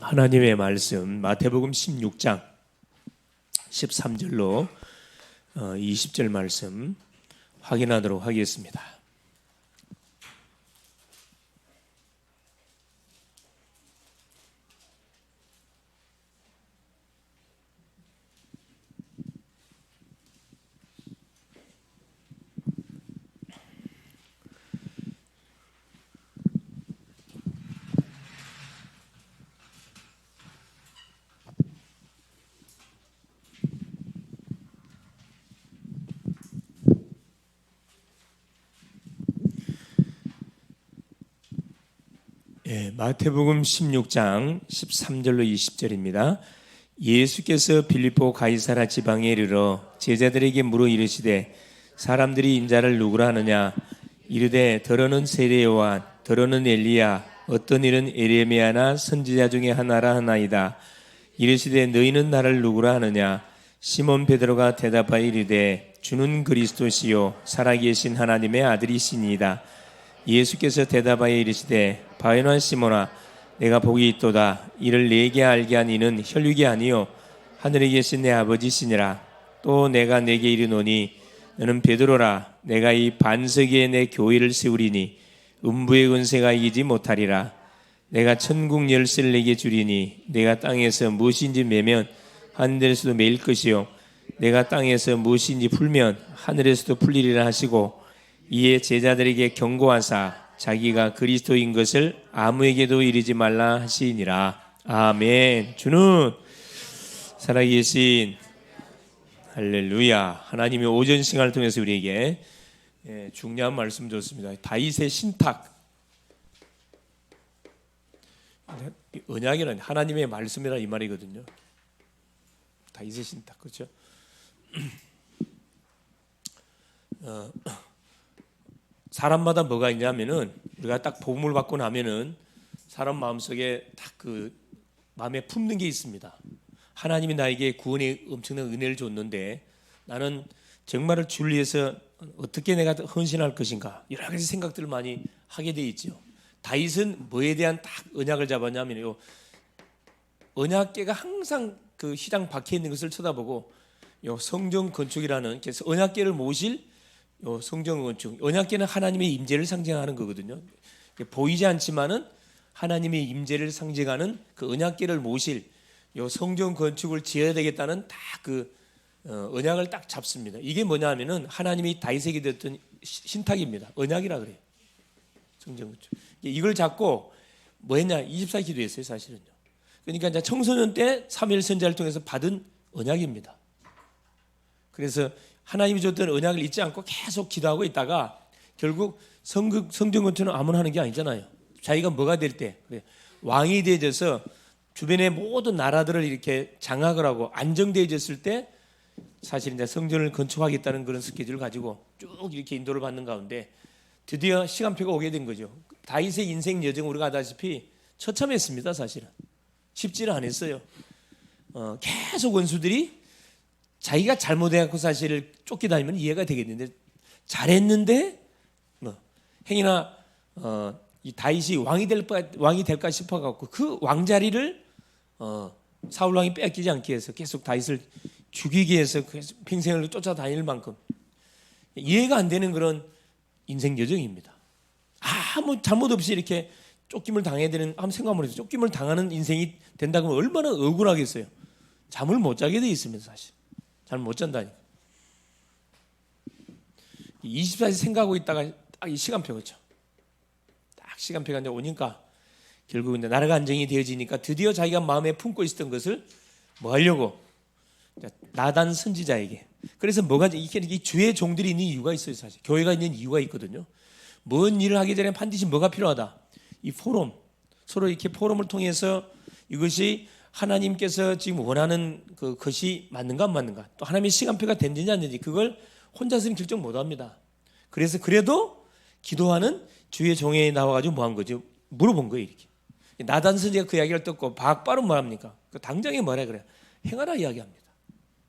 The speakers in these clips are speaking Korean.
하나님의 말씀 마태복음 16장 13절로 20절 말씀 확인하도록 하겠습니다. 마태복음 16장 13절로 20절입니다. 예수께서 빌립보 가이사라 지방에 이르러 제자들에게 물어 이르시되 사람들이 인자를 누구라 하느냐? 이르되 더러는 세례요한, 더러는 엘리야, 어떤 이는 에레미야나 선지자 중에 하나라 하나이다. 이르시되 너희는 나를 누구라 하느냐? 시몬 베드로가 대답하여 이르되 주는 그리스도시요 살아계신 하나님의 아들이시니이다. 예수께서 대답하여 이르시되 바요나 시몬아, 내가 복이 있도다. 이를 내게 알게 한 이는 혈육이 아니요 하늘에 계신 내 아버지시니라. 또 내가 내게 이르노니 너는 베드로라. 내가 이 반석 위에 내 교회를 세우리니 음부의 권세가 이기지 못하리라. 내가 천국 열쇠를 내게 주리니 내가 땅에서 무엇인지 매면 하늘에서도 매일 것이요 내가 땅에서 무엇인지 풀면 하늘에서도 풀리리라 하시고, 이에 제자들에게 경고하사 자기가 그리스도인 것을 아무에게도 이르지 말라 하시니라. 아멘. 주는 살아계신 할렐루야. 하나님의 오전 시간을 통해서 우리에게 중요한 말씀 줬습니다. 다윗의 신탁. 언약이란 하나님의 말씀이라 이 말이거든요. 다윗의 신탁, 그렇죠? 사람마다 뭐가 있냐면은 우리가 딱 복음을 받고 나면은 사람 마음속에 딱 그 마음에 품는 게 있습니다. 하나님이 나에게 구원의 엄청난 은혜를 줬는데 나는 정말을 주를 위해서 어떻게 내가 헌신할 것인가, 여러 가지 생각들을 많이 하게 돼 있죠. 다윗은 뭐에 대한 딱 언약을 잡았냐면요, 언약궤가 항상 그 휘장 박혀 있는 것을 쳐다보고 요 성전 건축이라는, 그래서 언약궤를 모실 요 성전 건축, 언약궤는 하나님의 임재를 상징하는 거거든요. 보이지 않지만은 하나님의 임재를 상징하는 그 언약궤를 모실 요 성전 건축을 지어야 되겠다는 딱 그 언약을 딱 잡습니다. 이게 뭐냐면은 하나님이 다윗에게 줬던 신탁입니다. 언약이라 그래요. 성전 건축. 이걸 잡고 뭐 했냐? 24 기도했어요, 사실은요. 그러니까 이제 청소년 때 사무엘 선지자를 통해서 받은 언약입니다. 그래서 하나님이 줬던 언약을 잊지 않고 계속 기도하고 있다가 결국 성전 건축은 아무나 하는 게 아니잖아요. 자기가 뭐가 될 때, 왕이 되어져서 주변의 모든 나라들을 이렇게 장악을 하고 안정되어졌을 때 사실 이제 성전을 건축하겠다는 그런 스케줄을 가지고 쭉 이렇게 인도를 받는 가운데 드디어 시간표가 오게 된 거죠. 다윗의 인생 여정 우리가 아다시피 처참했습니다. 사실은 쉽지는 않았어요. 계속 원수들이 자기가 잘못해갖고 사실을 쫓겨다니면 이해가 되겠는데, 잘했는데 행여나 이 다윗이 왕이 될까 싶어갖고 그 왕자리를 사울 왕이 뺏기지 않게 해서 계속 다윗을 죽이기 위해서 평생을 쫓아다닐 만큼 이해가 안 되는 그런 인생 여정입니다. 아무 잘못 없이 이렇게 쫓김을 당해야 되는, 한번 생각을 해서 쫓김을 당하는 인생이 된다고 하면 얼마나 억울하겠어요. 잠을 못 자게 돼 있습니다. 사실 잘 못 잔다니까. 24시 생각하고 있다가 딱 이 시간표, 그렇죠? 딱 시간표가 이제 오니까 결국 이제 나라가 안정이 되어지니까 드디어 자기가 마음에 품고 있었던 것을 뭐 하려고 나단 선지자에게. 그래서 뭐가 이렇게 이 주의 종들이 있는 이유가 있어요. 사실 교회가 있는 이유가 있거든요. 뭔 일을 하기 전에 반드시 뭐가 필요하다? 이 포럼, 서로 이렇게 포럼을 통해서 이것이 하나님께서 지금 원하는 그것이 맞는가 안 맞는가, 또 하나님의 시간표가 됐는지 안 됐는지 그걸 혼자서는 결정 못합니다. 그래서 그래도 기도하는 주의 종에 나와가지고 뭐 한 거죠? 물어본 거예요. 이렇게 나단 선지가 그 이야기를 듣고 박바로 뭐합니까? 그 당장에 뭐라 그래요? 행하라 이야기합니다.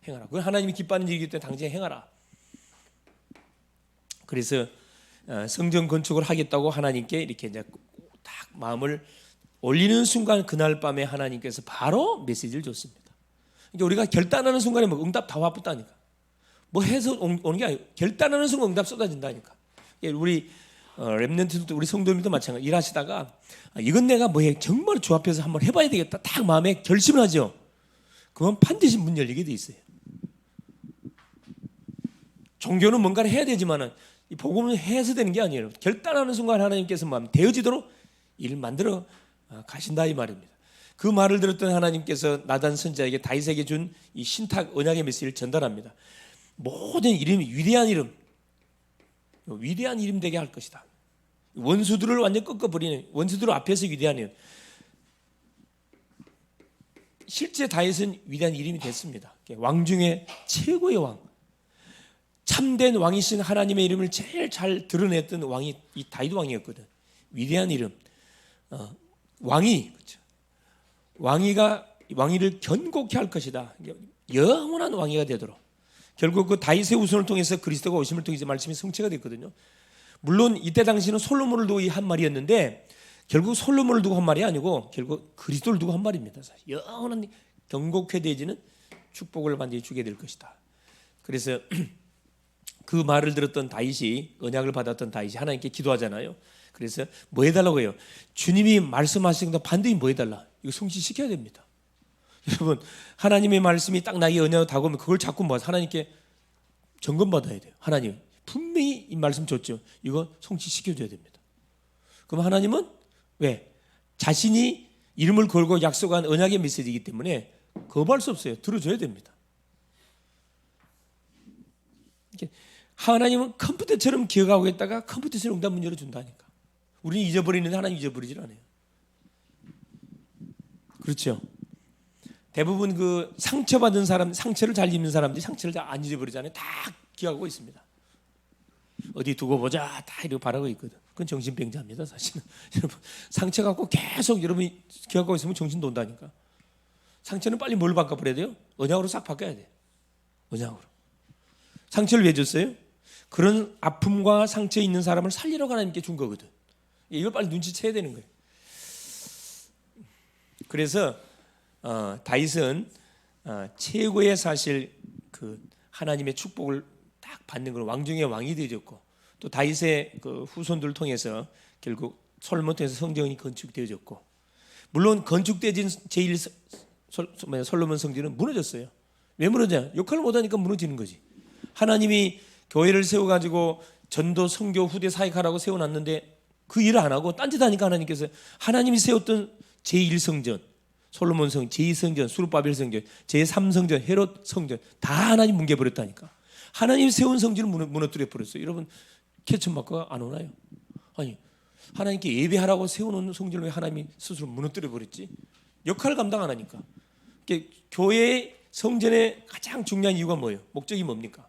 행하라. 그건 하나님이 기뻐하는 일이기 때문에 당장에 행하라. 그래서 성전 건축을 하겠다고 하나님께 이렇게 이제 딱 마음을 올리는 순간 그날 밤에 하나님께서 바로 메시지를 줬습니다. 그러니까 우리가 결단하는 순간에 뭐 응답 다 와붙다니까. 뭐 해서 오는 게 아니고 결단하는 순간 응답 쏟아진다니까. 우리 렘넌트도 우리 성도님도 마찬가지. 일하시다가 이건 내가 뭐해 정말 주 앞에서 한번 해봐야 되겠다. 딱 마음에 결심을 하죠. 그건 반드시 문 열리게 돼 있어요. 종교는 뭔가를 해야 되지만은 이 복음은 해서 되는 게 아니에요. 결단하는 순간 하나님께서 마음 되어지도록 일을 만들어 가신다 이 말입니다. 그 말을 들었던 하나님께서 나단 선지자에게 다윗에게 준 이 신탁 언약의 메시지를 전달합니다. 모든 이름이 위대한 이름 되게 할 것이다. 원수들을 완전 꺾어버리는, 원수들 앞에서 위대한 이름. 실제 다윗은 위대한 이름이 됐습니다. 왕 중에 최고의 왕, 참된 왕이신 하나님의 이름을 제일 잘 드러냈던 왕이 이 다윗 왕이었거든. 위대한 이름. 왕이, 그렇죠. 왕위를 견고케 할 것이다. 영원한 왕위가 되도록. 결국 그 다윗의 후손을 통해서 그리스도가 오심을 통해서 말씀이 성취가 됐거든요. 물론 이때 당시는 솔로몬을 두고 한 말이었는데 결국 솔로몬을 두고 한 말이 아니고 결국 그리스도를 두고 한 말입니다. 영원한 견고케 되어지는 축복을 반드시 주게 될 것이다. 그래서 그 말을 들었던 다윗이, 언약을 받았던 다윗이 하나님께 기도하잖아요. 그래서 뭐 해달라고 해요? 주님이 말씀하신 거 반드시 뭐 해달라? 이거 성취시켜야 됩니다. 여러분, 하나님의 말씀이 딱 나에게 언약으로 다가오면 그걸 자꾸 뭐 하나님께 점검받아야 돼요. 하나님 분명히 이 말씀 줬죠. 이거 성취시켜줘야 됩니다. 그럼 하나님은 왜? 자신이 이름을 걸고 약속한 언약의 메시지이기 때문에 거부할 수 없어요. 들어줘야 됩니다. 하나님은 컴퓨터처럼 기억하고 있다가 컴퓨터처럼 응답 문 열어준다니까. 우리는 잊어버리는데 하나님 잊어버리질 않아요. 그렇죠? 대부분 그 상처받은 사람, 상처를 잘 입는 사람들이 상처를 잘 안 잊어버리잖아요. 다 기억하고 있습니다. 어디 두고 보자 다 이러고 바라고 있거든. 그건 정신병자입니다 사실은. 여러분 상처 갖고 계속 여러분이 기억하고 있으면 정신 돈다니까. 상처는 빨리 뭘 바꿔버려야 돼요? 언약으로 싹 바꿔야 돼. 언약으로. 상처를 왜 줬어요? 그런 아픔과 상처에 있는 사람을 살리러 하나님께 준 거거든. 이걸 빨리 눈치채야 되는 거예요. 그래서 다윗은 최고의 사실 그 하나님의 축복을 딱 받는 걸 왕 중의 왕이 되어졌고, 또 다윗의 그 후손들을 통해서 결국 솔로몬 통해서 성전이 건축되어졌고, 물론 건축되어진 솔로몬 성전은 무너졌어요. 왜 무너져? 역할을 못하니까 무너지는 거지. 하나님이 교회를 세워가지고 전도, 선교, 후대 사역하라고 세워놨는데 그 일을 안 하고 딴짓하니까 하나님께서 하나님이 세웠던 제1성전, 솔로몬 성, 제2성전, 수르바벨 성전, 제3성전, 헤롯 성전 다 하나님 뭉개버렸다니까. 하나님 세운 성전을 무너뜨려 버렸어요. 여러분 개천 맞고 안 오나요? 아니, 하나님께 예배하라고 세워놓은 성전을 왜 하나님이 스스로 무너뜨려 버렸지? 역할을 감당 안 하니까. 교회의 성전의 가장 중요한 이유가 뭐예요? 목적이 뭡니까?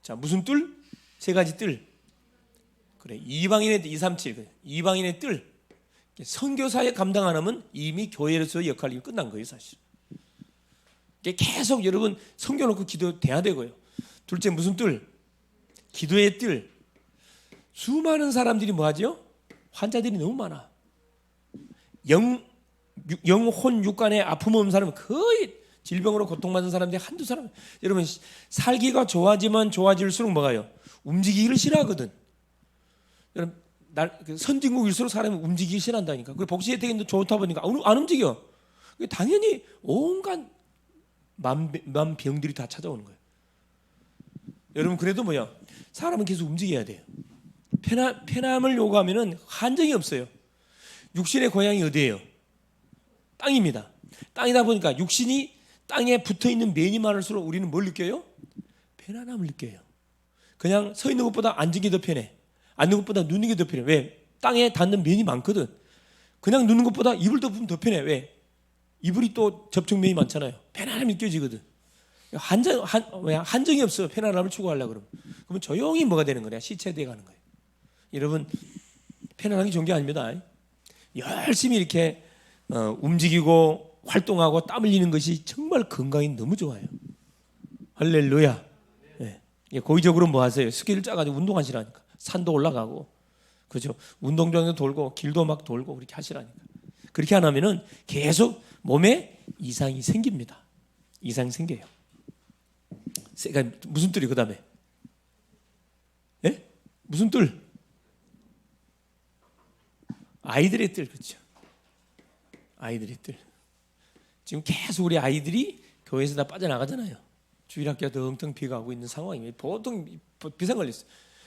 자, 무슨 뜰? 세 가지 뜰. 그래, 이방인의 237. 이방인의 뜰. 선교사에 감당 안 하면 이미 교회로서의 역할이 끝난 거예요, 사실. 계속 여러분 섬겨놓고 기도돼야 되고요. 둘째, 무슨 뜰? 기도의 뜰. 수많은 사람들이 뭐 하죠? 환자들이 너무 많아. 영혼 육간에 아픔 없는 사람은 거의 질병으로 고통받는 사람들이 한두 사람. 여러분 살기가 좋아지면 좋아질수록 뭐가요? 움직이기를 싫어하거든. 여러분 선진국일수록 사람이 움직이기 싫어한다니까. 그 복지 혜택이 좋다 보니까 안 움직여. 당연히 온갖 만병들이 다 찾아오는 거예요. 여러분 그래도 뭐야? 사람은 계속 움직여야 돼요. 편함을 요구하면은 한정이 없어요. 육신의 고향이 어디예요? 땅입니다. 땅이다 보니까 육신이 땅에 붙어있는 면이 많을수록 우리는 뭘 느껴요? 편안함을 느껴요. 그냥 서 있는 것보다 앉은 게 더 편해. 앉는 것보다 누는 게 더 편해. 왜? 땅에 닿는 면이 많거든. 그냥 누는 것보다 이불 덮으면 더 편해. 왜? 이불이 또 접촉면이 많잖아요. 편안함이 느껴지거든. 한정이 없어. 편안함을 추구하려고 그러면 조용히 뭐가 되는 거냐? 시체돼 가는 거예요. 여러분 편안한 게 좋은 게 아닙니다. 열심히 이렇게 움직이고 활동하고 땀 흘리는 것이 정말 건강에 너무 좋아요. 할렐루야. 네. 고의적으로 뭐 하세요? 스케줄 짜가지고 운동하시라니까. 산도 올라가고, 그죠? 운동장에도 돌고 길도 막 돌고 그렇게 하시라니까. 그렇게 안 하면은 계속 몸에 이상이 생깁니다. 이상이 생겨요. 그러니까 무슨 뜰이 그 다음에? 예? 무슨 뜰? 아이들의 뜰, 그렇죠. 아이들의 뜰. 지금 계속 우리 아이들이 교회에서 다 빠져나가잖아요. 주일학교가 덩텅 비가고 있는 상황이에요. 보통 비상 걸렸어요.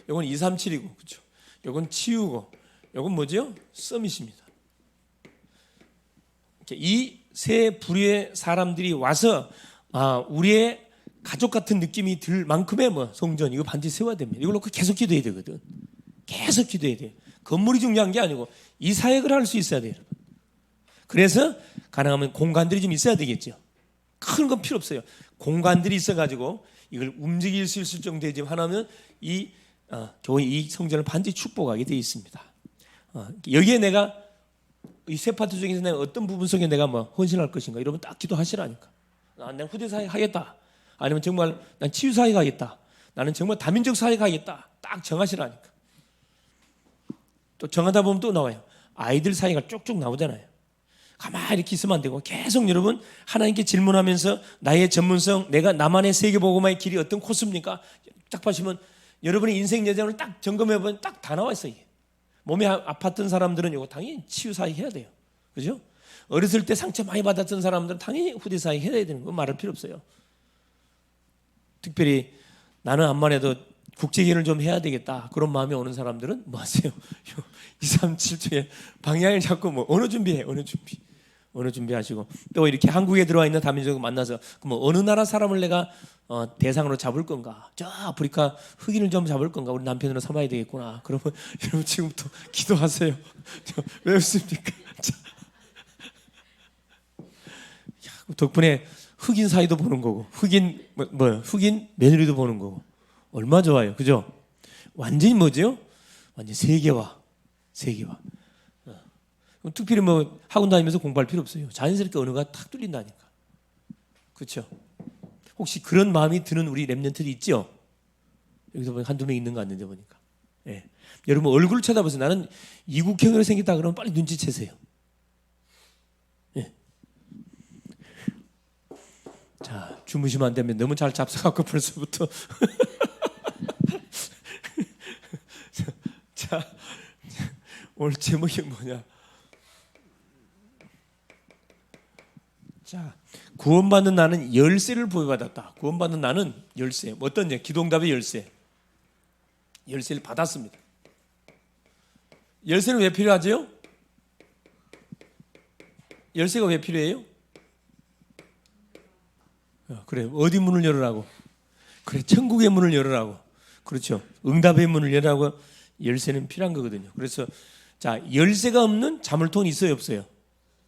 요건 237이고, 그렇죠. 요건 치유고, 요건 뭐죠? 서밋입니다. 이 세 부류의 사람들이 와서 우리의 가족 같은 느낌이 들 만큼의 성전 이거 반드시 세워야 됩니다. 이걸 놓고 계속 기도해야 되거든. 계속 기도해야 돼요. 건물이 중요한 게 아니고 이 사역을 할 수 있어야 돼요. 그래서 가능하면 공간들이 좀 있어야 되겠죠. 큰 건 필요 없어요. 공간들이 있어가지고 이걸 움직일 수 있을 정도의 집 하나면 이 교회 이 성전을 반드시 축복하게 되어 있습니다. 여기에 내가 이 세 파트 중에서 내가 어떤 부분 속에 내가 헌신할 것인가 여러분 딱 기도하시라니까. 내가 후대 사역 하겠다. 아니면 정말 난 치유 사역 하겠다. 나는 정말 다민족 사역 하겠다. 딱 정하시라니까. 또 정하다 보면 또 나와요. 아이들 사이가 쭉쭉 나오잖아요. 가만히 이렇게 있으면 안 되고 계속 여러분 하나님께 질문하면서 나의 전문성, 내가 나만의 세계복음화의 길이 어떤 코스입니까? 딱 보시면 여러분의 인생 여정을 딱 점검해보면 딱 다 나와 있어요. 몸이 아팠던 사람들은 이거 당연히 치유 사역 해야 돼요. 그죠? 어렸을 때 상처 많이 받았던 사람들은 당연히 후대 사역 해야 되는 거 말할 필요 없어요. 특별히 나는 암만 해도 국제기를 좀 해야 되겠다 그런 마음이 오는 사람들은 뭐 하세요? 2, 3, 7초에 방향을 잡고 어느 준비해? 어느 준비하시고 또 이렇게 한국에 들어와 있는 다민족을 만나서 어느 나라 사람을 내가 대상으로 잡을 건가? 저 아프리카 흑인을 좀 잡을 건가? 우리 남편으로 삼아야 되겠구나. 그러면 여러분 지금부터 기도하세요. 왜 웃습니까? 덕분에 흑인 사이도 보는 거고 흑인 흑인 며느리도 보는 거고 얼마 좋아요, 그죠? 완전히 뭐죠? 완전 세계화. 특별히 학원 다니면서 공부할 필요 없어요. 자연스럽게 언어가 탁 뚫린다니까. 그렇죠? 혹시 그런 마음이 드는 우리 렘넌트들이 있죠? 여기서 보니까 한두 명 있는 거 같는데 보니까. 예. 여러분 얼굴을 쳐다보세요. 나는 이국형으로 생겼다 그러면 빨리 눈치채세요. 예. 자, 주무시면 안 되면 너무 잘 잡숴갖고 벌써부터. 자, 오늘 제목이 뭐냐? 자, 구원받는 나는 열쇠를 부여받았다. 구원받는 나는 열쇠. 어떤 기도응답의 열쇠. 열쇠를 받았습니다. 열쇠는 왜 필요하죠? 열쇠가 왜 필요해요? 그래, 어디 문을 열으라고? 그래, 천국의 문을 열으라고. 그렇죠. 응답의 문을 열으라고 열쇠는 필요한 거거든요. 그래서 자, 열쇠가 없는 자물통은 있어요, 없어요?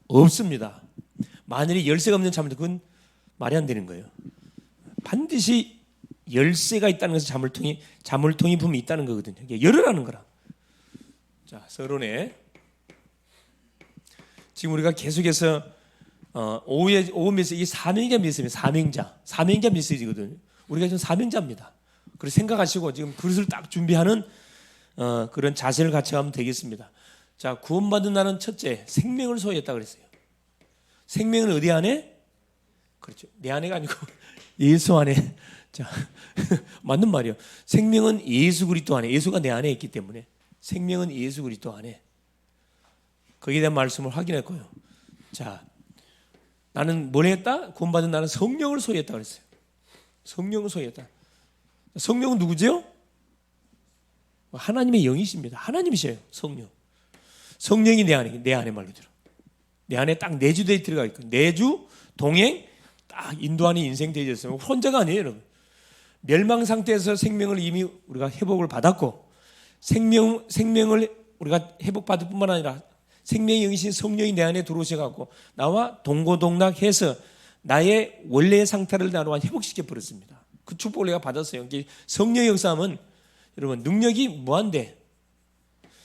없습니다. 만일에 열쇠가 없는 자물통, 그건 말이 안 되는 거예요. 반드시 열쇠가 있다는 것은 자물통이 분명히 있다는 거거든요. 이게 열으라는 거라. 자, 서론에 지금 우리가 계속해서 오후 메시지, 이 사명자 메시지입니다. 사명자 메시지거든요. 우리가 지금 사명자입니다. 그래서 생각하시고 지금 그릇을 딱 준비하는 그런 자세를 같이 하면 되겠습니다. 자, 구원받은 나는 첫째 생명을 소유했다 그랬어요. 생명은 어디 안에? 그렇죠. 내 안에가 아니고 예수 안에. 자, 맞는 말이에요. 생명은 예수 그리스도 안에. 예수가 내 안에 있기 때문에 생명은 예수 그리스도 안에. 거기에 대한 말씀을 확인했고요. 자, 나는 뭘 했다? 구원받은 나는 성령을 소유했다 그랬어요. 성령을 소유했다. 성령은 누구죠? 하나님의 영이십니다. 하나님이셔요. 성령이 내 안에 말 그대로. 내 안에 딱 내주되어 들어가 있고 내주, 동행, 딱 인도하는 인생 되어 있어요. 혼자가 아니에요, 여러분. 멸망 상태에서 생명을 이미 우리가 회복을 받았고 생명을 우리가 회복받을 뿐만 아니라 생명의 영이신 성령이 내 안에 들어오셔갖고 나와 동고동락해서 나의 원래의 상태를 나와 회복시켜 버렸습니다. 그 축복을 내가 받았어요. 성령의 역사하면 여러분 능력이 무한대.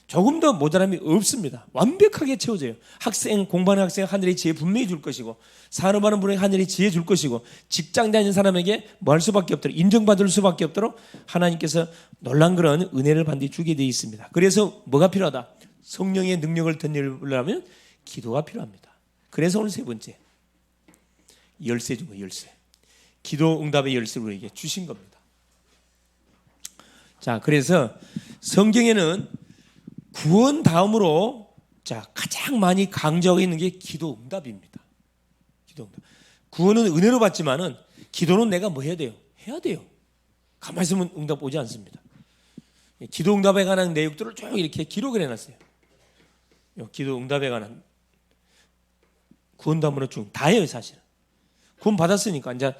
조금 더 모자람이 없습니다. 완벽하게 채워져요. 공부하는 학생 하늘의 지혜 분명히 줄 것이고 산업하는 분에게 하늘의 지혜 줄 것이고 직장 다니는 사람에게 뭐 할 수밖에 없도록 인정받을 수밖에 없도록 하나님께서 놀란 그런 은혜를 반드시 주게 되어 있습니다. 그래서 뭐가 필요하다? 성령의 능력을 덧입으려면 기도가 필요합니다. 그래서 오늘 세 번째 열쇠 준 거예요. 열쇠. 기도 응답의 열쇠를 우리에게 주신 겁니다. 자, 그래서 성경에는 구원 다음으로 가장 많이 강조하고 있는 게 기도 응답입니다. 기도 응답. 구원은 은혜로 받지만은 기도는 내가 뭐 해야 돼요? 해야 돼요. 가만히 있으면 응답 오지 않습니다. 기도 응답에 관한 내용들을 쭉 이렇게 기록을 해놨어요. 기도 응답에 관한 구원 다음으로 쭉 다 해요. 사실은 구원 받았으니까 이제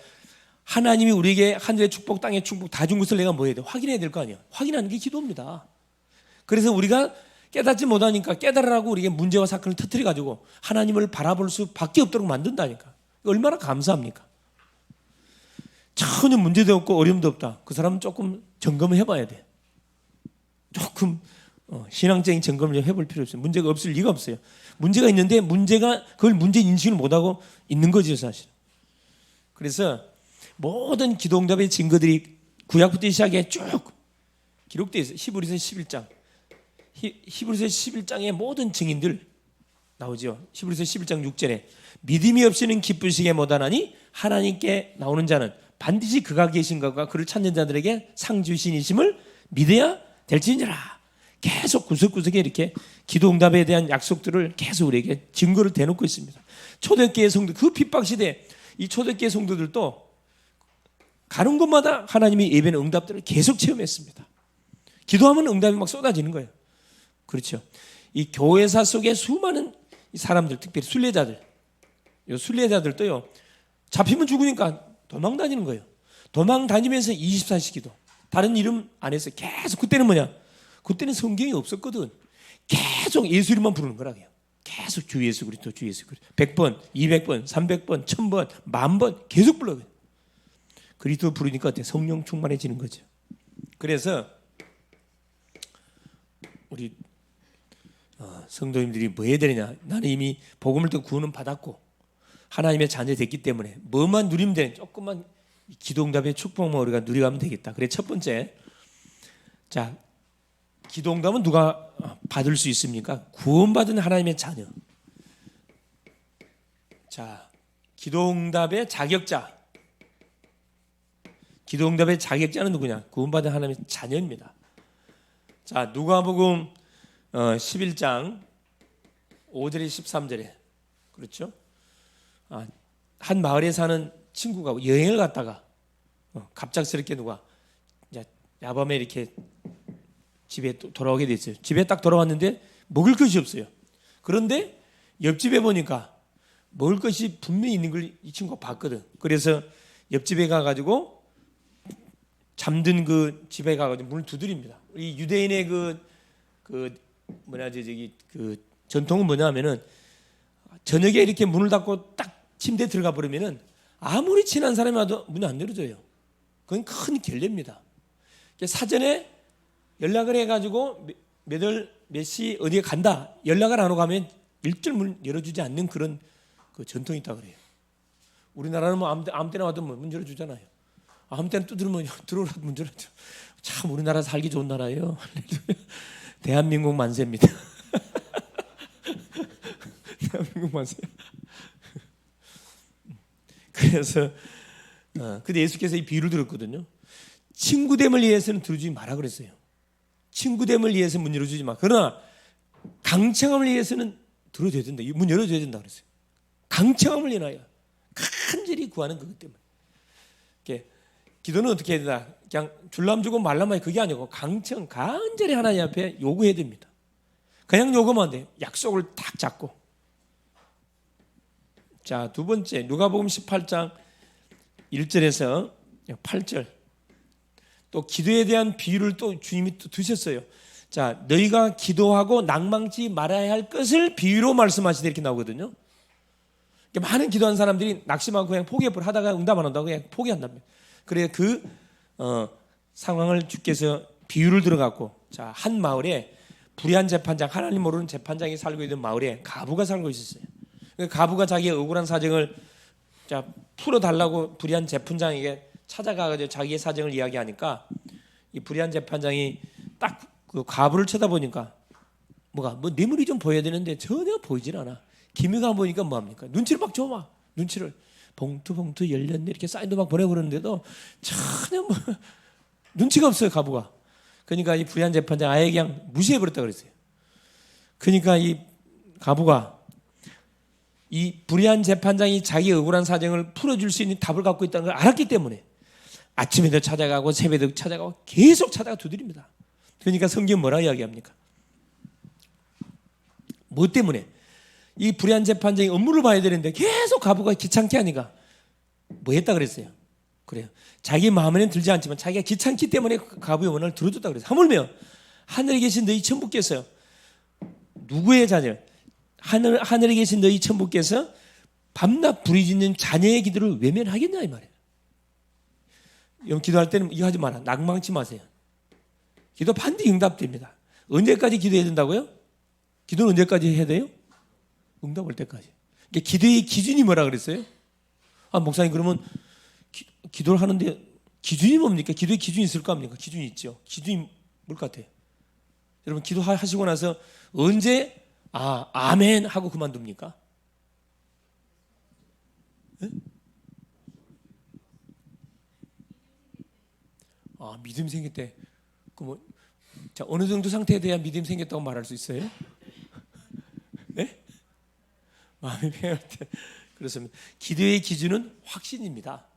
하나님이 우리에게 하늘의 축복, 땅의 축복 다 준 것을 내가 뭐 해야 돼? 확인해야 될 거 아니야. 확인하는 게 기도입니다. 그래서 우리가 깨닫지 못하니까 깨달으라고 우리에게 문제와 사건을 터뜨려 가지고 하나님을 바라볼 수밖에 없도록 만든다니까. 얼마나 감사합니까? 전혀 문제도 없고 어려움도 없다. 그 사람은 조금 점검을 해봐야 돼. 조금 신앙적인 점검을 좀 해볼 필요 없어요. 문제가 없을 리가 없어요. 문제가 있는데 그걸 문제 인식을 못하고 있는 거죠, 사실. 그래서 모든 기도 응답의 증거들이 구약부터 시작해 쭉 기록되어 있어요. 히브리서 11장. 히브리서 11장의 모든 증인들 나오죠. 히브리서 11장 6절에 믿음이 없이는 기쁘시게 못하나니 하나님께 나오는 자는 반드시 그가 계신 것과 그를 찾는 자들에게 상 주신이심을 믿어야 될지니라. 계속 구석구석에 이렇게 기도 응답에 대한 약속들을 계속 우리에게 증거를 대놓고 있습니다. 초대교회 성도, 그 핍박 시대 이 초대교회 성도들도 가는 곳마다 하나님이 예배는 응답들을 계속 체험했습니다. 기도하면 응답이 막 쏟아지는 거예요. 그렇죠. 이 교회사 속에 수많은 사람들, 특별히 순례자들, 이 순례자들도요, 잡히면 죽으니까 도망 다니는 거예요. 도망 다니면서 24시 기도. 다른 이름 안 했어요. 계속. 그때는 뭐냐? 그때는 성경이 없었거든. 계속 예수 이름만 부르는 거라고요. 계속 주 예수 그리스도, 주 예수 그리스도. 100번, 200번, 300번, 1000번, 10,000번 계속 불러요. 그리스도 부르니까 어때? 성령 충만해지는 거죠. 그래서 우리 성도님들이 뭐 해야 되느냐? 나는 이미 복음을 듣고 구원은 받았고 하나님의 자녀 됐기 때문에 뭐만 누리면 돼. 조금만 기도 응답의 축복만 우리가 누려가면 되겠다. 그래, 첫 번째, 자, 기도 응답은 누가 받을 수 있습니까? 구원받은 하나님의 자녀. 자, 기도 응답의 자격자. 기도 응답의 자격자는 누구냐? 구원받은 하나님의 자녀입니다. 자, 누가복음 11장 5절에 13절에 그렇죠? 한 마을에 사는 친구가 여행을 갔다가 갑작스럽게 누가 야밤에 이렇게 집에 또 돌아오게 됐어요. 집에 딱 돌아왔는데 먹을 것이 없어요. 그런데 옆집에 보니까 먹을 것이 분명히 있는 걸 이 친구가 봤거든. 그래서 옆집에 가가지고 잠든 그 집에 가가지고 문을 두드립니다. 이 유대인의 그 전통은 뭐냐면은 저녁에 이렇게 문을 닫고 딱 침대에 들어가 버리면은 아무리 친한 사람이 와도 문이 안 열어줘요. 그건 큰 결례입니다. 사전에 연락을 해가지고 몇 시 어디에 간다 연락을 안 하고 가면 일절 문 열어주지 않는 그런 그 전통이 있다 그래요. 우리나라는 뭐 아무 때나 와도 문 열어주잖아요. 아무 때나 두드리면 들어오라도 문 열어줘. 참 우리나라 살기 좋은 나라예요. 대한민국 만세입니다. 대한민국 만세. 그래서 근데 예수께서 이 비유를 들었거든요. 친구됨을 위해서는 들어주지 마라 그랬어요. 친구됨을 위해서 문 열어주지 마. 그러나 강청함을 위해서는 들어줘야 된다. 문 열어줘야 된다 그랬어요. 강청함을 인하여 간절히 구하는 그것 때문에. 기도는 어떻게 해야 되나? 그냥 줄람 주고 말라만 그게 아니고 간절히 하나님 앞에 요구해야 됩니다. 그냥 요구하면 안 돼요. 약속을 딱 잡고. 자, 두 번째 누가복음 18장 1절에서 8절 또 기도에 대한 비유를 또 주님이 또 두셨어요. 자, 너희가 기도하고 낭망치 말아야 할 것을 비유로 말씀하시되 이렇게 나오거든요. 많은 기도한 사람들이 낙심하고 그냥 포기해버려 하다가 응답 안 한다고 그냥 포기한답니다. 그래 그 상황을 주께서 비유를 들어갖고 자, 한 마을에 불의한 재판장 하나님 모르는 재판장이 살고 있는 마을에 가부가 살고 있었어요. 가부가 자기의 억울한 사정을 자, 풀어달라고 불의한 재판장에게 찾아가서 자기의 사정을 이야기하니까 이 불의한 재판장이 딱 그 가부를 쳐다보니까 뭐가 뭐 뇌물이 좀 보여야 되는데 전혀 보이질 않아. 김유가 보니까 뭐합니까? 눈치를 막 줘. 막 눈치를 봉투 열렸네 이렇게 사인도 막 보내고 그러는데도 전혀 뭐 눈치가 없어요, 가부가. 그러니까 이 불의한 재판장 아예 그냥 무시해버렸다 그랬어요. 그러니까 이 가부가 이 불의한 재판장이 자기 억울한 사정을 풀어줄 수 있는 답을 갖고 있다는 걸 알았기 때문에 아침에도 찾아가고 새벽에도 찾아가고 계속 찾아가 두드립니다. 그러니까 성경 뭐라 이야기합니까? 뭐 때문에? 이 불의한 재판장이 업무를 봐야 되는데 계속 가부가 귀찮게 하니까 뭐 했다 그랬어요? 그래요. 자기 마음에는 들지 않지만 자기가 귀찮기 때문에 가부의 원한을 들어줬다 그랬어요. 하물며 하늘에 계신 너희 천부께서 누구의 자녀? 하늘에 계신 너희 천부께서 밤낮 부르짖는 자녀의 기도를 외면하겠냐 이 말이에요. 여러분 기도할 때는 이거 하지 마라. 낭망치 마세요. 기도 반드시 응답됩니다. 언제까지 기도해야 된다고요? 기도는 언제까지 해야 돼요? 응답 올 때까지. 그러니까 기도의 기준이 뭐라 그랬어요? 아, 목사님 그러면 기도를 하는데 기준이 뭡니까? 기도의 기준이 있을 거 아닙니까? 기준이 있죠. 기준이 뭘 같아요? 여러분 기도하시고 나서 언제 아멘 하고 그만둡니까? 네? 믿음 생길 때 자, 어느 정도 상태에 대한 믿음 생겼다고 말할 수 있어요? 네? 마음이 평안할 때. 그렇습니다. 기도의 기준은 확신입니다.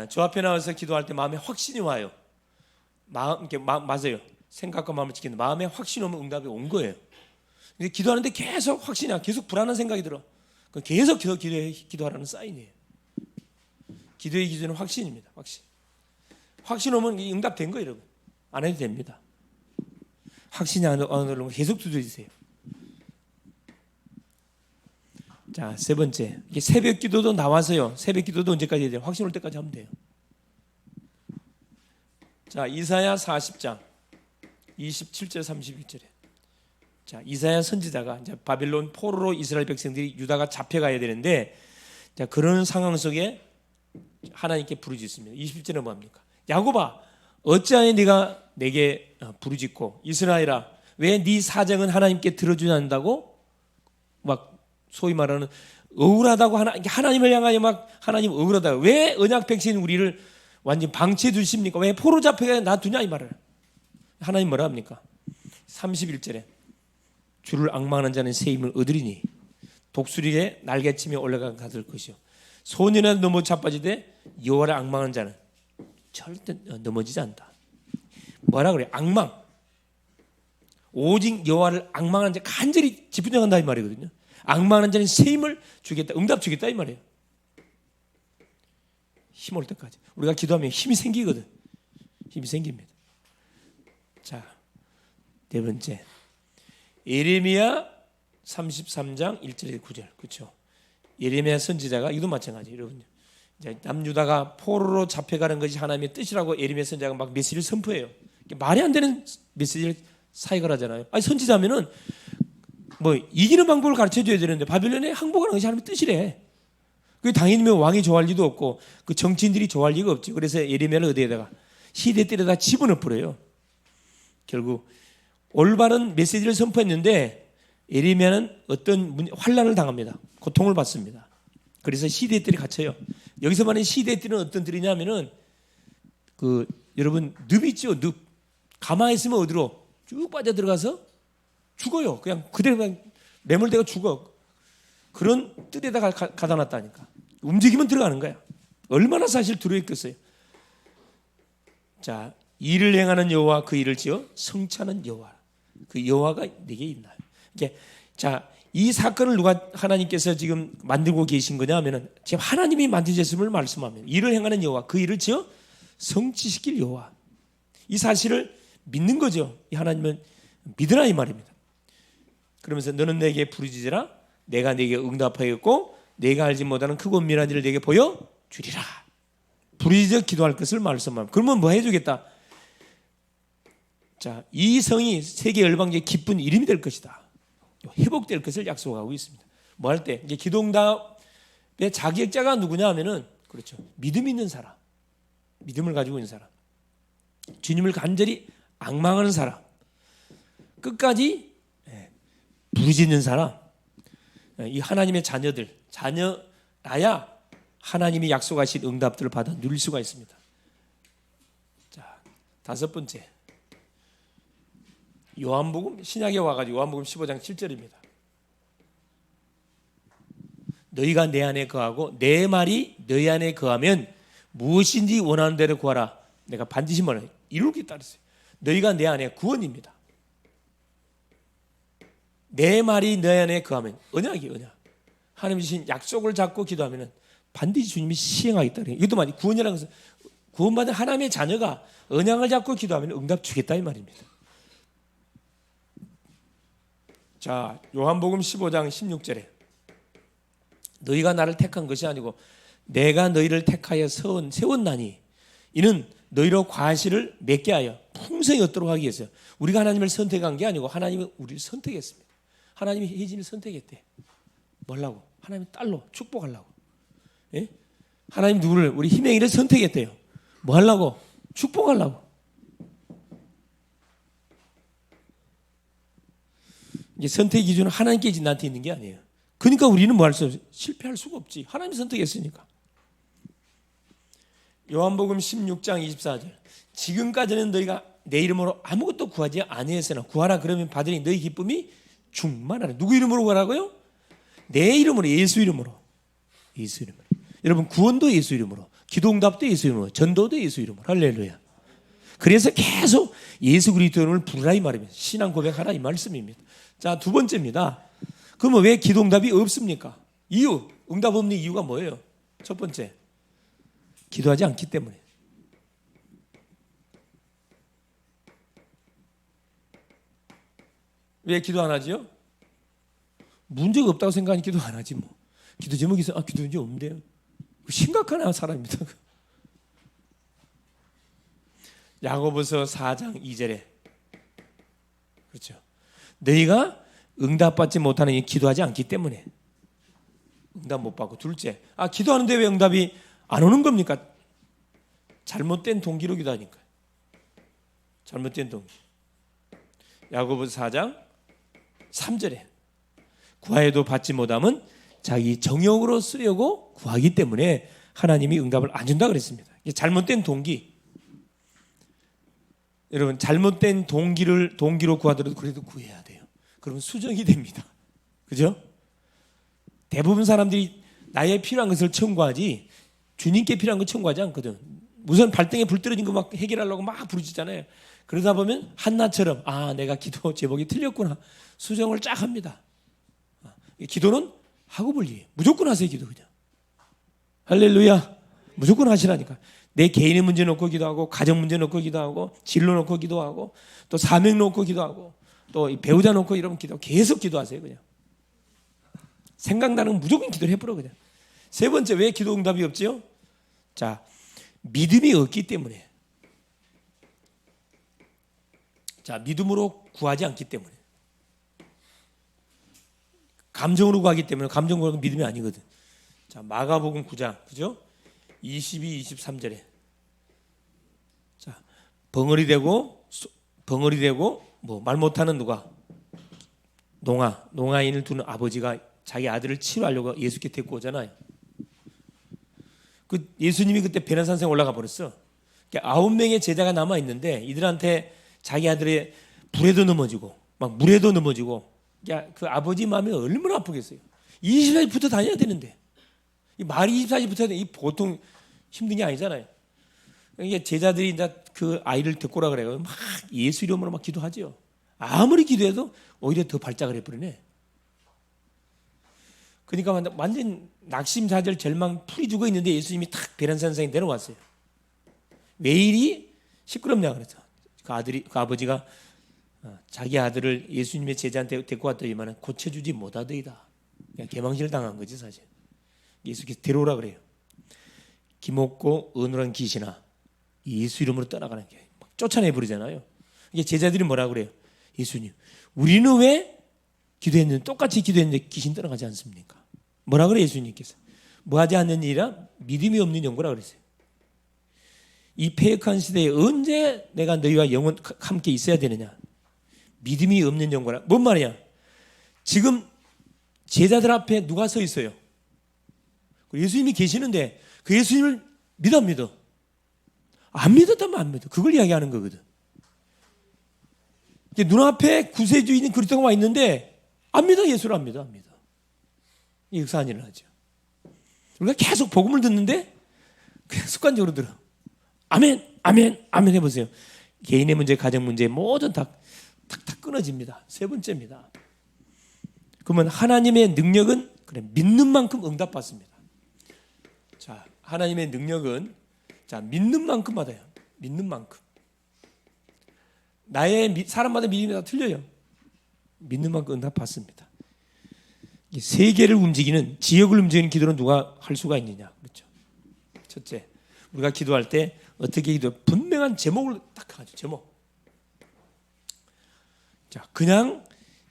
저 앞에 나와서 기도할 때 마음에 확신이 와요. 맞아요. 생각과 마음을 지키는 마음에 확신이 오면 응답이 온 거예요. 근데 기도하는데 계속 확신이야. 계속 불안한 생각이 들어. 계속 기도하라는 사인이에요. 기도의 기준은 확신입니다. 확신 오면 응답된 거예요, 여러분. 안 해도 됩니다. 확신이 안 오면 계속 두드리세요. 자, 세 번째. 이게 새벽 기도도 나와서요. 새벽 기도도 언제까지 해야 돼요? 확신 올 때까지 하면 돼요. 자, 이사야 40장 27절 31절에. 자, 이사야 선지자가 이제 바빌론 포로로 이스라엘 백성들이 유다가 잡혀가야 되는데, 자, 그런 상황 속에 하나님께 부르짖습니다. 20절에 뭐합니까? 야곱아, 어찌하여 네가 내게 부르짖고 이스라엘아, 왜 네 사정은 하나님께 들어주지 않는다고? 막 소위 말하는 억울하다고 하나님을 향하여 막 하나님 억울하다고 왜 언약 백성인 우리를 완전 방치해 두십니까? 왜 포로 잡혀가 놔두냐 이 말을. 하나님 뭐라 합니까? 31절에 주를 앙망하는 자는 새 힘을 얻으리니 독수리에 날개치며 올라가 가들 것이요 소년에 넘어 자빠지되 여호와를 앙망하는 자는 절대 넘어지지 않는다. 뭐라 그래? 앙망. 오직 여호와를 앙망하는 자 간절히 집중한다 이 말이거든요. 앙망하는 자는 새 힘을 주겠다. 응답 주겠다 이 말이에요. 힘 올 때까지. 우리가 기도하면 힘이 생기거든. 힘이 생깁니다. 자, 네 번째. 예레미야 33장 1절에 9절. 그렇죠? 예레미야 선지자가 이것도 마찬가지. 여러분. 이제 남유다가 포로로 잡혀가는 것이 하나님의 뜻이라고 예레미야 선지자가 막 메시지를 선포해요. 말이 안 되는 메시지를 사역을 하잖아요. 아니 선지자면은 뭐 이기는 방법을 가르쳐 줘야 되는데 바빌론에 항복하는 것이 하나님의 뜻이래. 그 당연히면 왕이 좋아할 리도 없고 그 정치인들이 좋아할 리가 없지. 그래서 예레미야를 어디에다가 시대때에다 집어넣어 버려요. 결국 올바른 메시지를 선포했는데 예레미야는 어떤 환난을 당합니다. 고통을 받습니다. 그래서 시대들이 갇혀요. 여기서 말하는 시대들은 어떤 들이냐면은 그 여러분 늪 있죠. 늪. 가만히 있으면 어디로 쭉 빠져 들어가서 죽어요. 그냥 그대로 그냥 매몰되고 죽어. 그런 뜰에다가 가다 놨다니까. 움직이면 들어가는 거야. 얼마나 사실 두려웠겠어요. 자, 일을 행하는 여호와 그 일을 지어 성취하는 여호와. 그 여호와가 네게 있나요? 이게 자, 이 사건을 누가 하나님께서 지금 만들고 계신 거냐 하면은 지금 하나님이 만드셨음을 말씀하면 일을 행하는 여호와 그 일을 지어 성취시킬 여호와. 이 사실을 믿는 거죠. 이 하나님은 믿으라 이 말입니다. 그러면서 너는 내게 부르짖으라 내가 네게 응답하였고 내가 알지 못하는 크고 은밀한 일을 네게 보여주리라. 부르짖어 기도할 것을 말씀합니다. 그러면 뭐 해주겠다? 자, 이 성이 세계 열방계의 기쁜 이름이 될 것이다. 회복될 것을 약속하고 있습니다. 뭐 할 때? 이제 기도응답의 자격자가 누구냐 하면은 그렇죠. 믿음 있는 사람. 믿음을 가지고 있는 사람. 주님을 간절히 앙망하는 사람. 끝까지 부르짖는 사람. 이 하나님의 자녀라야 하나님이 약속하신 응답들을 받아 누릴 수가 있습니다. 자, 다섯 번째, 요한복음 신약에 와가지고 요한복음 15장 7절입니다. 너희가 내 안에 거하고 내 말이 너희 안에 거하면 무엇인지 원하는 대로 구하라. 내가 반드시 뭐라 이루겠다 그랬어요. 너희가 내 안에 구원입니다. 내 말이 너희 안에 거하면 언약이에요. 언약. 하나님 주신 약속을 잡고 기도하면 반드시 주님이 시행하겠다. 이것도 말이 구원이라는 것은 구원받은 하나님의 자녀가 언약을 잡고 기도하면 응답 주겠다 이 말입니다. 자, 요한복음 15장 16절에 너희가 나를 택한 것이 아니고 내가 너희를 택하여 세웠나니 이는 너희로 과실을 맺게 하여 풍성히 얻도록 하기 위해서. 우리가 하나님을 선택한 게 아니고 하나님은 우리를 선택했습니다. 하나님이 혜진을 선택했대. 뭐라고? 하나님 딸로 축복하려고. 예? 하나님 누구를? 우리 희명이를 선택했대요. 뭐 하려고? 축복하려고. 이제 선택 기준은 하나님께 나한테 있는 게 아니에요. 그러니까 우리는 뭐 할 수 없어요? 실패할 수가 없지. 하나님이 선택했으니까. 요한복음 16장 24절. 지금까지는 너희가 내 이름으로 아무것도 구하지 아니했으나 구하라 그러면 받으니 너희 기쁨이 충만하라. 누구 이름으로 구하라고요? 내 이름으로, 예수 이름으로. 예수 이름으로. 여러분 구원도 예수 이름으로, 기도응답도 예수 이름으로, 전도도 예수 이름으로. 할렐루야. 그래서 계속 예수 그리스도 이름을 부르라 이 말입니다. 신앙 고백하라 이 말씀입니다. 자, 두 번째입니다. 그러면 왜 기도응답이 없습니까? 이유, 응답 없는 이유가 뭐예요? 첫 번째, 기도하지 않기 때문에. 왜 기도 안 하지요? 문제가 없다고 생각하니 기도 안 하지 뭐. 기도 제목이 있어. 기도 문제 없는데요. 심각한 사람입니다. 야고보서 4장 2절에 그렇죠. 너희가 응답받지 못하는 이 기도하지 않기 때문에 응답 못 받고. 둘째, 기도하는데 왜 응답이 안 오는 겁니까? 잘못된 동기로 기도하니까. 잘못된 동기. 야고보서 4장 3절에 구하여도 받지 못함은 자기 정욕으로 쓰려고 구하기 때문에 하나님이 응답을 안 준다 그랬습니다. 이게 잘못된 동기. 여러분 잘못된 동기로 구하더라도 그래도 구해야 돼요. 그러면 수정이 됩니다. 그죠? 대부분 사람들이 나의 필요한 것을 청구하지 주님께 필요한 걸 청구하지 않거든. 우선 발등에 불 떨어진 거 막 해결하려고 막 부르짖잖아요. 그러다 보면 한나처럼 내가 기도 제목이 틀렸구나. 수정을 쫙 합니다. 기도는 하고 볼 일이에요. 무조건 하세요. 기도 그냥. 할렐루야. 무조건 하시라니까. 내 개인의 문제 놓고 기도하고 가정 문제 놓고 기도하고 진로 놓고 기도하고 또 사명 놓고 기도하고 또 배우자 놓고 이러면 계속 기도하세요. 그냥. 생각나는 무조건 기도를 해버려 그냥. 세 번째, 왜 기도 응답이 없지요? 자, 믿음이 없기 때문에. 자, 믿음으로 구하지 않기 때문에. 감정으로 구하기 때문에. 감정으로 믿음이 아니거든. 자, 마가복음 9장 그죠? 22, 23절에 자, 벙어리 되고 뭐 말 못하는 누가 농아인을 두는 아버지가 자기 아들을 치료하려고 예수께 데리고 오잖아요. 그 예수님이 그때 베네산성에 올라가 버렸어. 9명의 제자가 남아 있는데 이들한테 자기 아들의 불에도 넘어지고 막 물에도 넘어지고, 그 아버지 마음이 얼마나 아프겠어요. 24시 붙어 다녀야 되는데 이 말이 24시 붙어야 돼. 이 보통 힘든 게 아니잖아요. 이게 제자들이 이제 그 아이를 데리고 오라 그래요. 막 예수 이름으로 막 기도하죠. 아무리 기도해도 오히려 더 발작을 해버리네. 그러니까 완전 낙심사절 절망 풀이 죽어 있는데 예수님이 탁 베란산성에 내려왔어요. 왜 이리 시끄럽냐 그랬죠. 그 아버지가 자기 아들을 예수님의 제자한테 데리고 왔더니만 고쳐주지 못하더이다. 그냥 개망신을 당한 거지 사실. 예수께서 데려오라 그래요. 기먹고 어눌한 귀신아, 예수 이름으로 떠나가는 게 막 쫓아내 버리잖아요. 이게 제자들이 뭐라 그래요? 예수님, 우리는 왜 기도했는데 똑같이 기도했는데 귀신 떠나가지 않습니까? 뭐라 그래 예수님께서? 뭐하지 않는 일이라 믿음이 없는 영구라 그랬어요. 이 패역한 시대에 언제 내가 너희와 영원 함께 있어야 되느냐? 믿음이 없는 영구라. 뭔 말이야? 지금 제자들 앞에 누가 서 있어요? 예수님이 계시는데 그 예수님을 믿어 안 믿어? 안 믿었다면 안 믿어. 그걸 이야기하는 거거든. 눈앞에 구세주인 그리스도가 와 있는데 안 믿어. 예수를 안 믿어. 안 믿어. 이 역사한 일을 하죠. 우리가 계속 복음을 듣는데 그냥 습관적으로 들어. 아멘, 아멘, 아멘 해보세요. 개인의 문제, 가정 문제 모든 다 끊어집니다. 세 번째입니다. 그러면 하나님의 능력은 그래 믿는 만큼 응답받습니다. 자, 하나님의 능력은 자 믿는 만큼 받아요. 믿는 만큼. 사람마다 믿음이 다 틀려요. 믿는 만큼 응답받습니다. 세계를 움직이는 지역을 움직이는 기도는 누가 할 수가 있느냐? 그렇죠. 첫째, 우리가 기도할 때 어떻게 기도? 분명한 제목을 딱 하죠. 제목. 자, 그냥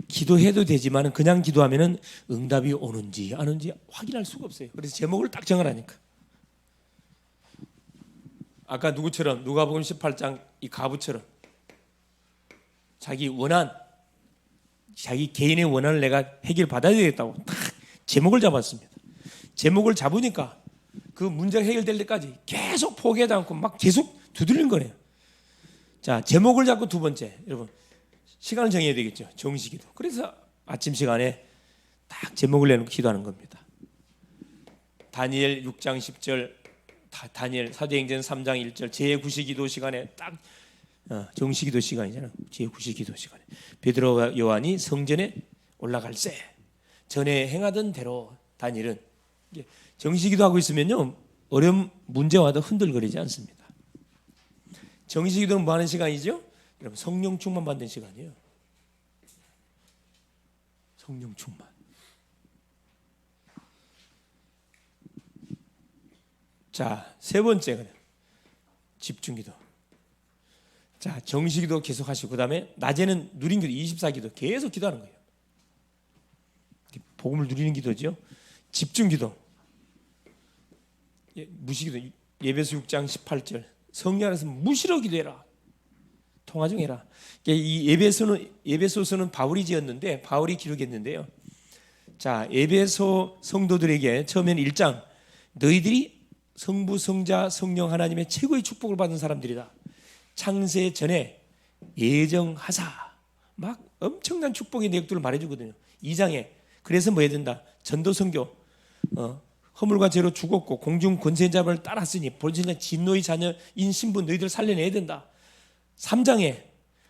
기도해도 되지만 그냥 기도하면은 응답이 오는지 안 오는지 확인할 수가 없어요. 그래서 제목을 딱 정하라니까. 아까 누구처럼 누가복음 18장 이 가부처럼 자기 원한, 자기 개인의 원한을 내가 해결받아야 되겠다고 딱 제목을 잡았습니다. 제목을 잡으니까 그 문제가 해결될 때까지 계속 포기하지 않고 막 계속 두드리는 거네요. 자, 제목을 잡고 두 번째, 여러분 시간을 정해야 되겠죠. 정시기도. 그래서 아침 시간에 딱 제목을 내놓고 기도하는 겁니다. 다니엘 6장 10절, 다니엘 사도행전 3장 1절 제9시기도 시간에 딱 정시기도 시간이잖아요. 제9시기도 시간에 베드로와 요한이 성전에 올라갈새 전에 행하던 대로 다니엘은 정시기도 하고 있으면요 어려운 문제 와도 흔들거리지 않습니다. 정시기도는 뭐 하는 시간이죠? 여러분 성령 충만 받는 시간이에요. 성령 충만. 자, 세 번째 그냥 집중기도. 자, 정시기도 계속 하시고 그다음에 낮에는 누린 기도 24기도 계속 기도하는 거예요. 복음을 누리는 기도죠. 집중기도. 무시기도. 예배서 6장 18절 성령 안에서 무시로 기도해라. 통화중해라. 이 예배소서는 바울이 지었는데 바울이 기록했는데요. 자, 예배소 성도들에게 처음에는 1장 너희들이 성부, 성자, 성령 하나님의 최고의 축복을 받은 사람들이다. 창세 전에 예정하사 막 엄청난 축복의 내역들을 말해주거든요. 2장에 그래서 뭐 해야 된다? 전도 선교 허물과 죄로 죽었고 공중 권세자를 따랐으니 본신의 진노의 자녀인 신분 너희들 살려내야 된다. 3장에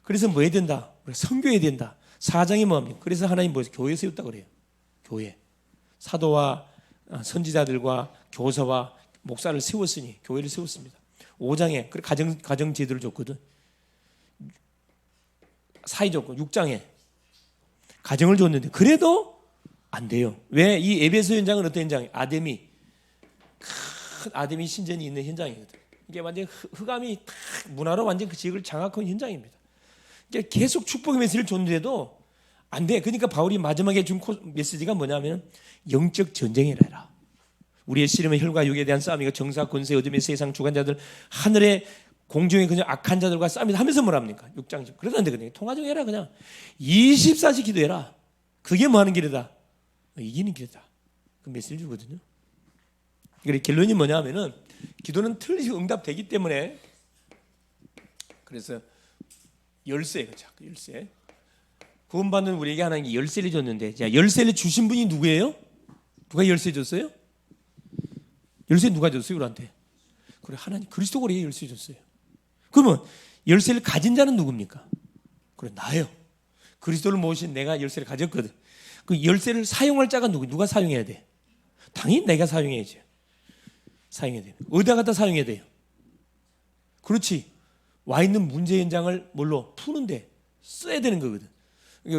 그래서 뭐 해야 된다? 선교해야 된다. 4장에 뭐합니까? 그래서 하나님 뭐 교회 세웠다 그래요. 교회 사도와 선지자들과 교사와 목사를 세웠으니 교회를 세웠습니다. 5장에 가정 제도를 줬거든. 사이 줬고 6장에 가정을 줬는데 그래도 안 돼요. 왜? 이 에베소 현장은 어떤 현장이에요? 큰 아데미 신전이 있는 현장이거든. 이게 완전 흑암이 딱 문화로 완전 그 지역을 장악한 현장입니다. 이게 계속 축복의 메시지를 줬는데도 안 돼. 그러니까 바울이 마지막에 준 메시지가 뭐냐면 영적 전쟁이라 해라. 우리의 씨름은 혈과 육에 대한 싸움이고 정사 권세 어둠의 세상 주관자들 하늘의 공중에 그냥 악한 자들과 싸움이다 하면서 뭐랍니까? 6장 그래도 안 되거든요. 통화 좀 해라. 그냥 24시 기도해라. 그게 뭐 하는 길이다? 이기는 길이다. 그 메시지를 주거든요. 그래서 결론이 뭐냐면은 기도는 틀리게 응답되기 때문에 그래서 열쇠 그렇죠. 열쇠 구원받는 우리에게 하나님이 열쇠를 줬는데 자, 열쇠를 주신 분이 누구예요? 누가 열쇠 줬어요? 열쇠 누가 줬어요? 우리한테. 그래 하나님 그리스도가 우리에게 열쇠 줬어요. 그러면 열쇠를 가진 자는 누굽니까? 그래 나예요. 그리스도를 모신 내가 열쇠를 가졌거든. 그 열쇠를 사용할 자가 누가 사용해야 돼? 당연히 내가 사용해야지. 사용해야 돼요. 어디다 갖다 사용해야 돼요? 그렇지. 와 있는 문제 현장을 뭘로 푸는데 써야 되는 거거든.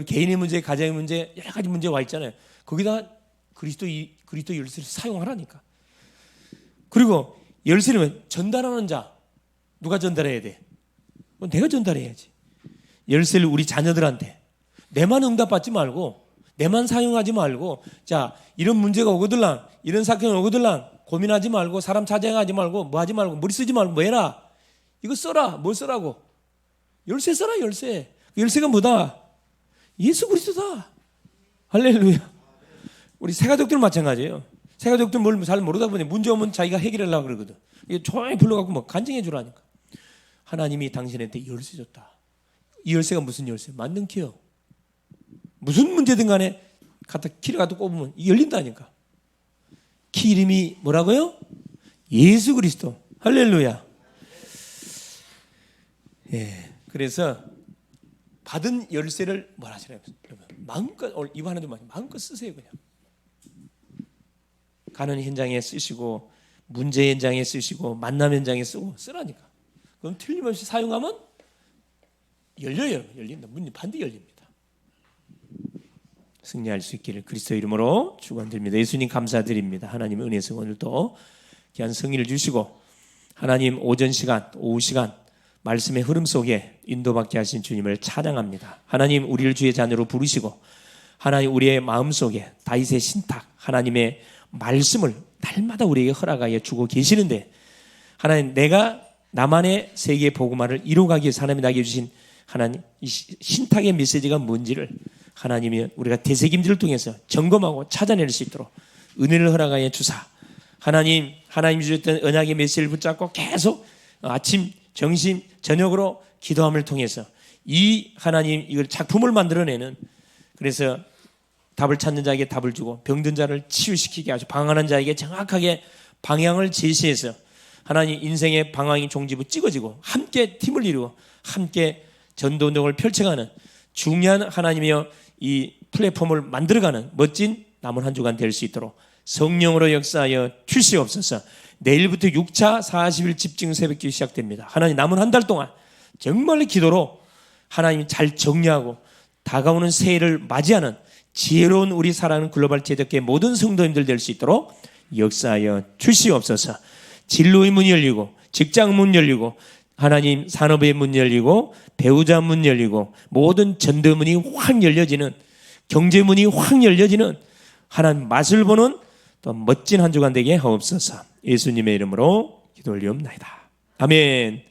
개인의 문제, 가정의 문제, 여러 가지 문제 와 있잖아요. 거기다 그리스도 열쇠를 사용하라니까. 그리고 열쇠는 전달하는 자 누가 전달해야 돼? 내가 전달해야지. 열쇠를 우리 자녀들한테 내만 응답받지 말고 내만 사용하지 말고 자 이런 문제가 오거들랑 이런 사건이 오거들랑 고민하지 말고 사람 찾아가지 말고 뭐 하지 말고 머리 쓰지 말고 뭐 해라. 이거 써라. 뭘 써라고? 열쇠 써라. 열쇠. 열쇠가 뭐다? 예수 그리스도다. 할렐루야. 우리 새가족들 마찬가지예요. 새가족들 뭘 잘 모르다 보니 문제 오면 자기가 해결하려고 그러거든. 이게 조용히 불러갖고 뭐 간증해 주라니까. 하나님이 당신한테 열쇠 줬다. 이 열쇠가 무슨 열쇠? 만능 키요. 무슨 문제든 간에 갖다 키를 갖다 꼽으면 열린다니까. 키 이름이 뭐라고요? 예수 그리스도. 할렐루야. 예. 그래서 받은 열쇠를 뭐라 하시나요? 마음껏 이거 하나도 마음껏 쓰세요 그냥. 가는 현장에 쓰시고 문제 현장에 쓰시고 만남 현장에 쓰라니까. 그럼 틀림없이 사용하면 열려요. 열린다. 문이 반드시 열립니다. 승리할 수 있기를 그리스도 이름으로 축원드립니다. 예수님 감사드립니다. 하나님의 은혜에서 오늘도 귀한 승리를 주시고 하나님 오전 시간, 오후 시간 말씀의 흐름 속에 인도받게 하신 주님을 찬양합니다. 하나님 우리를 주의 자녀로 부르시고 하나님 우리의 마음속에 다윗의 신탁 하나님의 말씀을 날마다 우리에게 허락하여 주고 계시는데 하나님 내가 나만의 세계의 복음화를 이루어가기 위해서 하나님이 나에게 주신 하나님 이 신탁의 메시지가 뭔지를 하나님이 우리가 되새김질을 통해서 점검하고 찾아낼 수 있도록 은혜를 허락하여 주사 하나님 주셨던 언약의 메시지를 붙잡고 계속 아침 정심 저녁으로 기도함을 통해서 이 하나님 이걸 작품을 만들어내는 그래서 답을 찾는 자에게 답을 주고 병든 자를 치유시키게 하시고 방황하는 자에게 정확하게 방향을 제시해서 하나님 인생의 방향이 종지부 찍어지고 함께 팀을 이루고 함께 전도운동을 펼쳐가는 중요한 하나님이여 이 플랫폼을 만들어가는 멋진 남은 한 주간 될 수 있도록 성령으로 역사하여 주시옵소서. 내일부터 6차 40일 집중 새벽기도 시작됩니다. 하나님 남은 한 달 동안 정말 기도로 하나님 잘 정리하고 다가오는 새해를 맞이하는 지혜로운 우리 사랑하는 글로벌 제작계 모든 성도님들 될 수 있도록 역사하여 주시옵소서. 진로의 문이 열리고 직장 문 열리고 하나님 산업의 문 열리고 배우자 문 열리고 모든 전도문이 확 열려지는 경제문이 확 열려지는 하나님 맛을 보는 또 멋진 한 주간 되게 하옵소서. 예수님의 이름으로 기도 올리옵나이다. 아멘.